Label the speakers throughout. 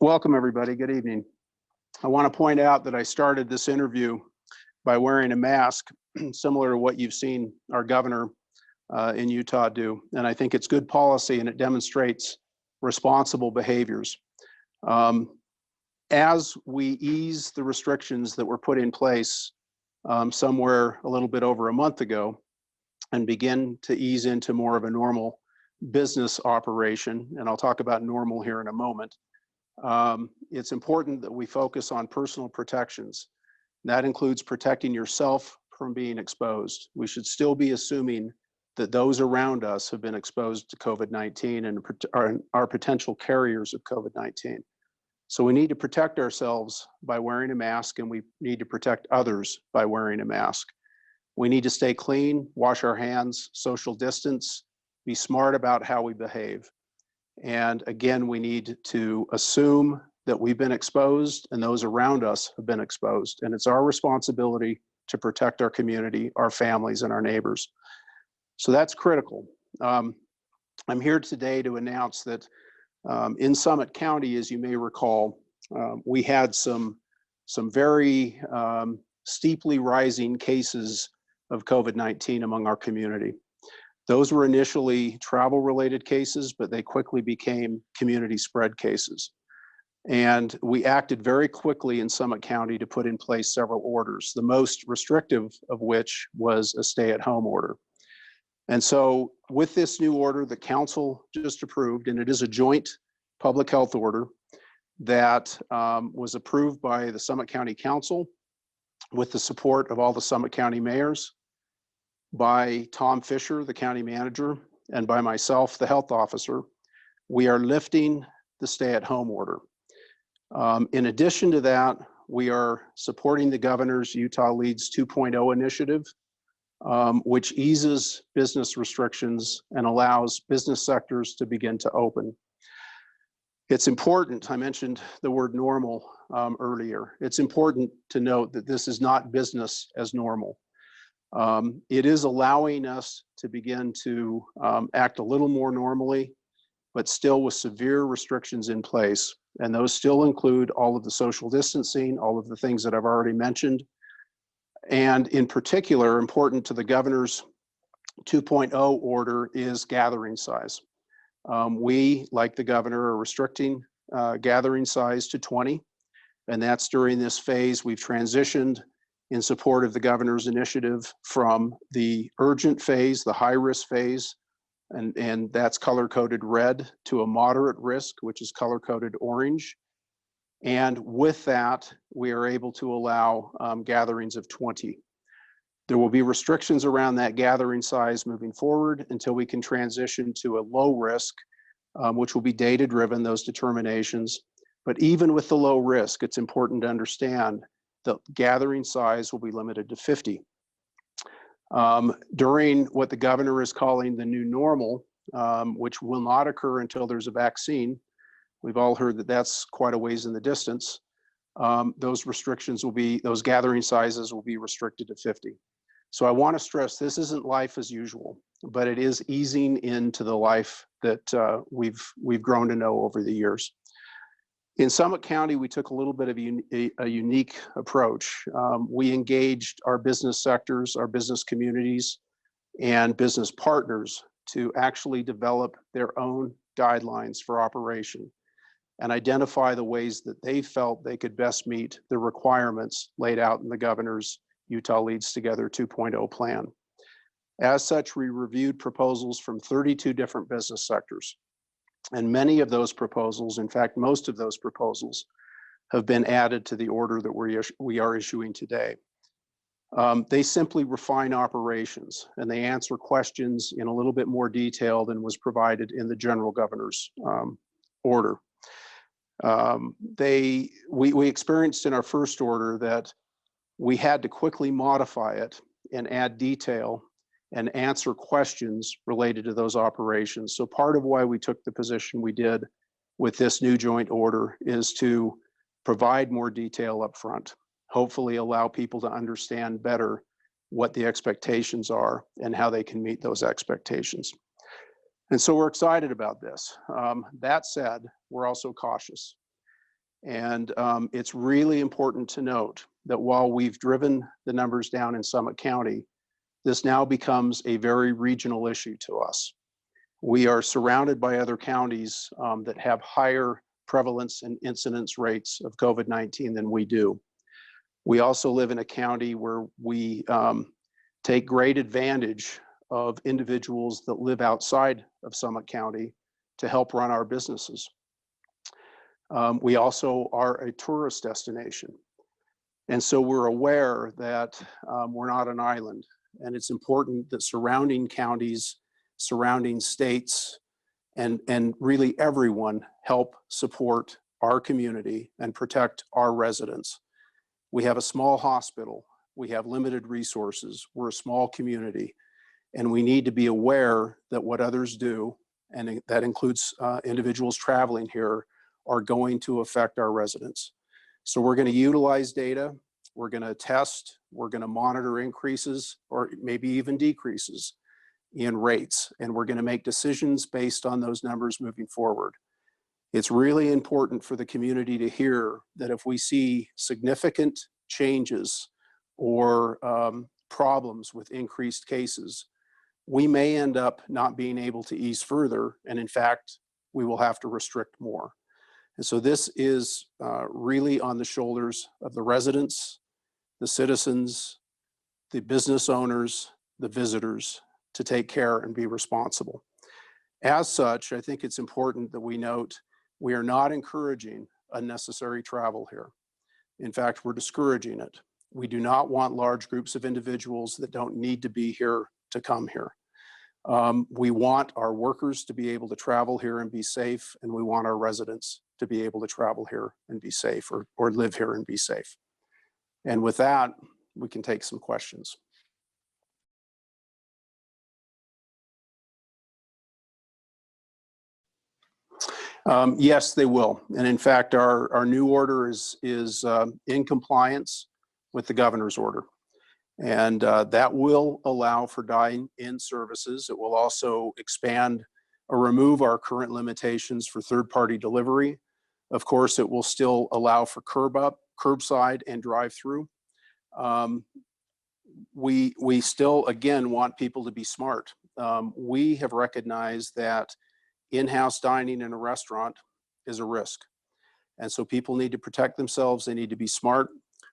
Speaker 1: Welcome, everybody. Good evening. I want to point out that I started this interview by wearing a mask, similar to what you've seen our governor in Utah do. And I think it's good policy and it demonstrates responsible behaviors. As we ease the restrictions that were put in place somewhere a little bit over a month ago and begin to ease into more of a normal business operation, and I'll talk about normal here in a moment, it's important that we focus on personal protections. That includes protecting yourself from being exposed. We should still be assuming that those around us have been exposed to COVID-19 and are potential carriers of COVID-19. So we need to protect ourselves by wearing a mask, and we need to protect others by wearing a mask. We need to stay clean, wash our hands, social distance, be smart about how we behave. And again, we need to assume that we've been exposed and those around us have been exposed. And it's our responsibility to protect our community, our families, and our neighbors. So that's critical. I'm here today to announce that in Summit County, as you may recall, we had some very steeply rising cases of COVID-19 among our community. Those were initially travel-related cases, but they quickly became community spread cases. And we acted very quickly in Summit County to put in place several orders, the most restrictive of which was a stay-at-home order. And so with this new order, the council just approved, and it is a joint public health order that was approved by the Summit County Council with the support of all the Summit County mayors, by Tom Fisher, the county manager, and by myself, the health officer. We are lifting the stay-at-home order. In addition to that, we are supporting the governor's Utah Leads 2.0 initiative, which eases business restrictions and allows business sectors to begin to open. It's important, I mentioned the word normal earlier. It's important to note that this is not business as normal. It is allowing us to begin to act a little more normally, but still with severe restrictions in place. And those still include all of the social distancing, all of the things that I've already mentioned. And in particular, important to the governor's 2.0 order is gathering size. We, like the governor, are restricting gathering size to 20. And that's during this phase. We've transitioned in support of the governor's initiative from the urgent phase, the high-risk phase, and that's color-coded red, to a moderate risk, which is color-coded orange. And with that, we are able to allow gatherings of 20. There will be restrictions around that gathering size moving forward until we can transition to a low risk, which will be data-driven, those determinations. But even with the low risk, it's important to understand the gathering size will be limited to 50. During what the governor is calling the new normal, which will not occur until there's a vaccine, we've all heard that that's quite a ways in the distance, those restrictions will be, those gathering sizes will be restricted to 50. So I want to stress this isn't life as usual, but it is easing into the life that we've grown to know over the years. In Summit County, we took a little bit of a unique approach. We engaged our business sectors, our business communities, and business partners to actually develop their own guidelines for operation and identify the ways that they felt they could best meet the requirements laid out in the governor's Utah Leads Together 2.0 plan. As such, we reviewed proposals from 32 different business sectors. And many of those proposals, in fact, most of those proposals, have been added to the order that we are issuing today. They simply refine operations and they answer questions in a little bit more detail than was provided in the general governor's order. We experienced in our first order that we had to quickly modify it and add detail and answer questions related to those operations. So part of why we took the position we did with this new joint order is to provide more detail up front, hopefully allow people to understand better what the expectations are and how they can meet those expectations. And so we're excited about this. That said, we're also cautious. And it's really important to note that while we've driven the numbers down in Summit County, this now becomes a very regional issue to us. We are surrounded by other counties that have higher prevalence and incidence rates of COVID-19 than we do. We also live in a county where we take great advantage of individuals that live outside of Summit County to help run our businesses. We also are a tourist destination. And so we're aware that we're not an island, and it's important that surrounding counties, surrounding states, and really everyone help support our community and protect our residents. We have a small hospital, we have limited resources, we're a small community, and we need to be aware that what others do, and that includes individuals traveling here, are going to affect our residents. So we're going to utilize data, we're going to test, we're going to monitor increases or maybe even decreases in rates, and we're going to make decisions based on those numbers moving forward. It's really important for the community to hear that if we see significant changes or problems with increased cases, we may end up not being able to ease further, and in fact, we will have to restrict more. And so this is really on the shoulders of the residents, the citizens, the business owners, the visitors, to take care and be responsible. As such, I think it's important that we note we are not encouraging unnecessary travel here. In fact, we're discouraging it. We do not want large groups of individuals that don't need to be here to come here. We want our workers to be able to travel here and be safe, and we want our residents to be able to travel here and be safe, or live here and be safe. And with that, we can take some questions. Yes, they will. And in fact, our new order is in compliance with the governor's order. And that will allow for dine-in services. It will also expand or remove our current limitations for third-party delivery. Of course, it will still allow for curbside and drive-through. We still, again, want people to be smart. We have recognized that in-house dining in a restaurant is a risk. And so people need to protect themselves. They need to be smart.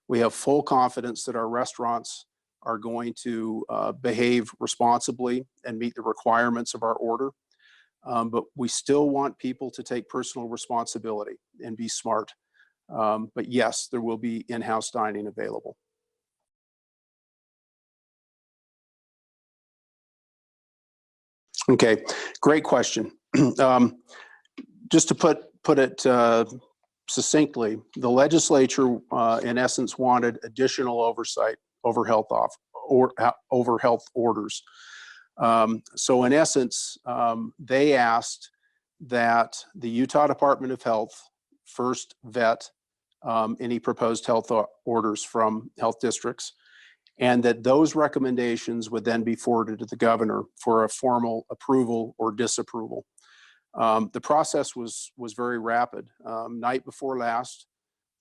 Speaker 1: We have full confidence that our restaurants are going to behave responsibly and meet the requirements of our order. But we still want people to take personal responsibility and be smart. But yes, there will be in-house dining available. Okay, great question. Just to put it succinctly, the legislature, in essence, wanted additional oversight over health orders. So in essence, they asked that the Utah Department of Health first vet any proposed health orders from health districts, and that those recommendations would then be forwarded to the governor for a formal approval or disapproval. The process was very rapid. Night before last,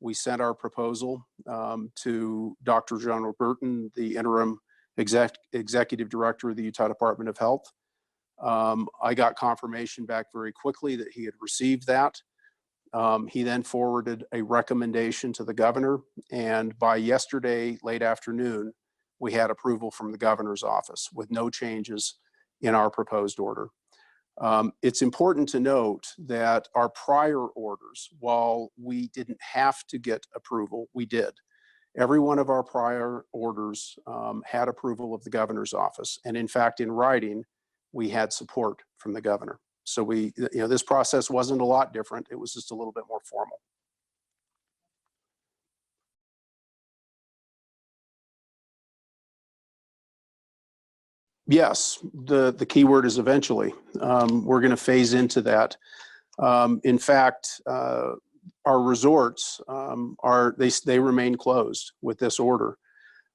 Speaker 1: we sent our proposal to Dr. John Burton, the interim executive director of the Utah Department of Health. I got confirmation back very quickly that he had received that. He then forwarded a recommendation to the governor, and by yesterday late afternoon, we had approval from the governor's office with no changes in our proposed order. It's important to note that our prior orders, while we didn't have to get approval, we did. Every one of our prior orders had approval of the governor's office. And in fact, in writing, we had support from the governor. So this process wasn't a lot different. It was just a little bit more formal. Yes, the key word is eventually. We're going to phase into that. In fact, our resorts they remain closed with this order.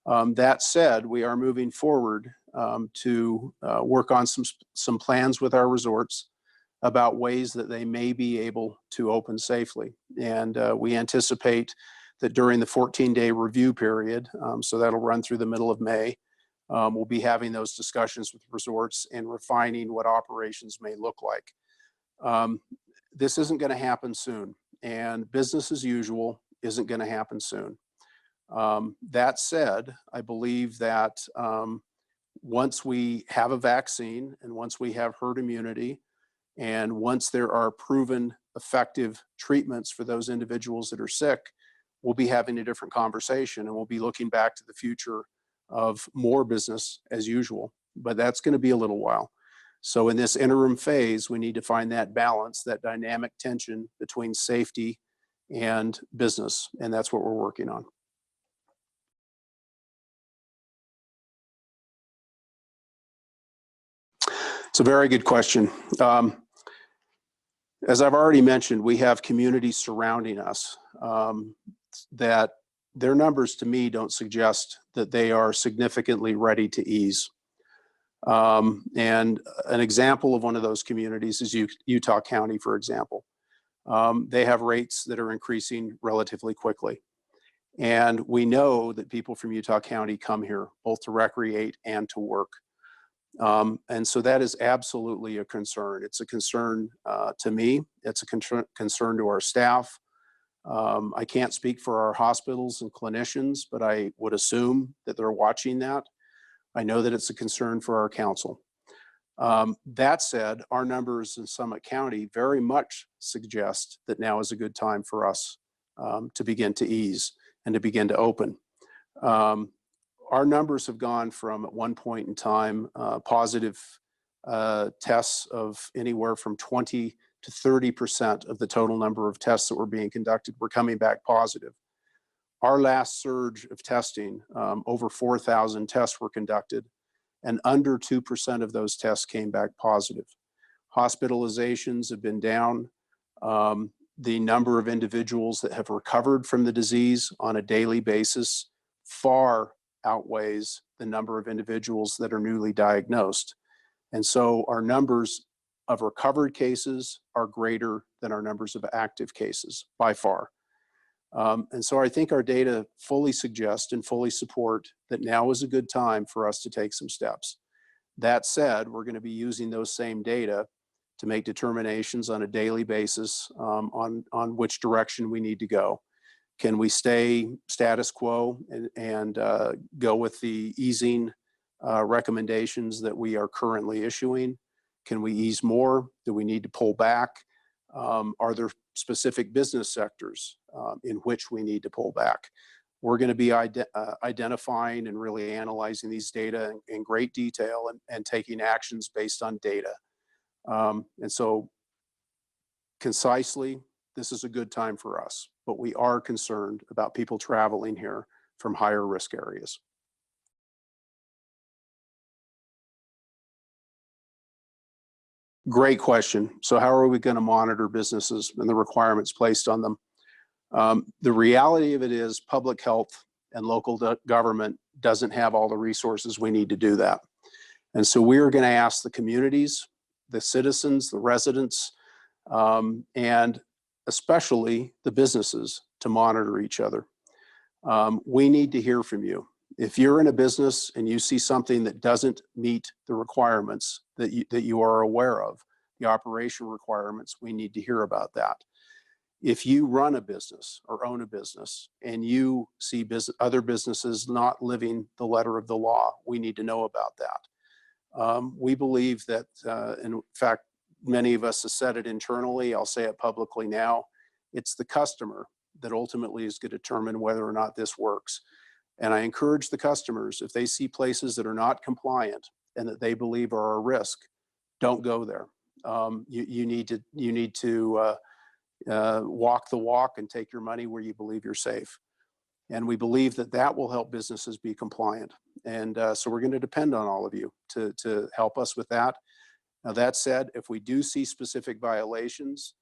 Speaker 1: That said, we are moving forward to work on some plans with our resorts about ways that they may be able to open safely. And we anticipate that during the 14-day review period, so that'll run through the middle of May, we'll be having those discussions with resorts and refining what operations may look like. This isn't going to happen soon, and business as usual isn't going to happen soon. That said, I believe that once we have a vaccine and once we have herd immunity, and once there are proven effective treatments for those individuals that are sick, we'll be having a different conversation, and we'll be looking back to the future of more business as usual. But that's going to be a little while. So in this interim phase, we need to find that balance, that dynamic tension between safety and business, and that's what we're working on. It's a very good question. As I've already mentioned, we have communities surrounding us that their numbers to me don't suggest that they are significantly ready to ease. And an example of one of those communities is Utah County, for example. They have rates that are increasing relatively quickly. And we know that people from Utah County come here both to recreate and to work. And so that is absolutely a concern. It's a concern to me. It's a concern to our staff. I can't speak for our hospitals and clinicians, but I would assume that they're watching that. I know that it's a concern for our council. That said, our numbers in Summit County very much suggest that now is a good time for us to begin to ease and to begin to open. Our numbers have gone from, at one point in time, positive tests of anywhere from 20 to 30% of the total number of tests that were being conducted were coming back positive. Our last surge of testing, over 4,000 tests were conducted, and under 2% of those tests came back positive. Hospitalizations have been down. The number of individuals that have recovered from the disease on a daily basis far outweighs the number of individuals that are newly diagnosed. And so our numbers of recovered cases are greater than our numbers of active cases by far. And so I think our data fully suggest and fully support that now is a good time for us to take some steps. That said, we're going to be using those same data to make determinations on a daily basis on which direction we need to go. Can we stay status quo and go with the easing recommendations that we are currently issuing? Can we ease more? Do we need to pull back? Are there specific business sectors in which we need to pull back? We're going to be identifying and really analyzing these data in great detail and taking actions based on data. And so concisely, this is a good time for us, but we are concerned about people traveling here from higher risk areas. Great question. So how are we going to monitor businesses and the requirements placed on them? The reality of it is public health and local government doesn't have all the resources we need to do that. And so we are going to ask the communities, the citizens, the residents, and especially the businesses to monitor each other. We need to hear from you. If you're in a business and you see something that doesn't meet the requirements that you are aware of, the operation requirements, we need to hear about that. If you run a business or own a business and you see other businesses not living the letter of the law, we need to know about that. We believe that, in fact, many of us have said it internally, I'll say it publicly now, it's the customer that ultimately is going to determine whether or not this works. And I encourage the customers, if they see places that are not compliant and that they believe are a risk, don't go there. You need to walk the walk and take your money where you believe you're safe. And we believe that that will help businesses be compliant. And so we're going to depend on all of you to help us with that. Now, that said, if we do see specific violations,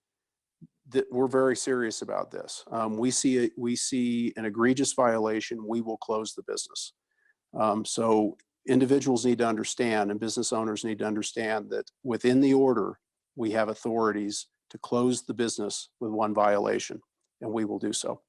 Speaker 1: that we're very serious about this. We see an egregious violation, we will close the business. So individuals need to understand, and business owners need to understand, that within the order we have authorities to close the business with one violation, and we will do so.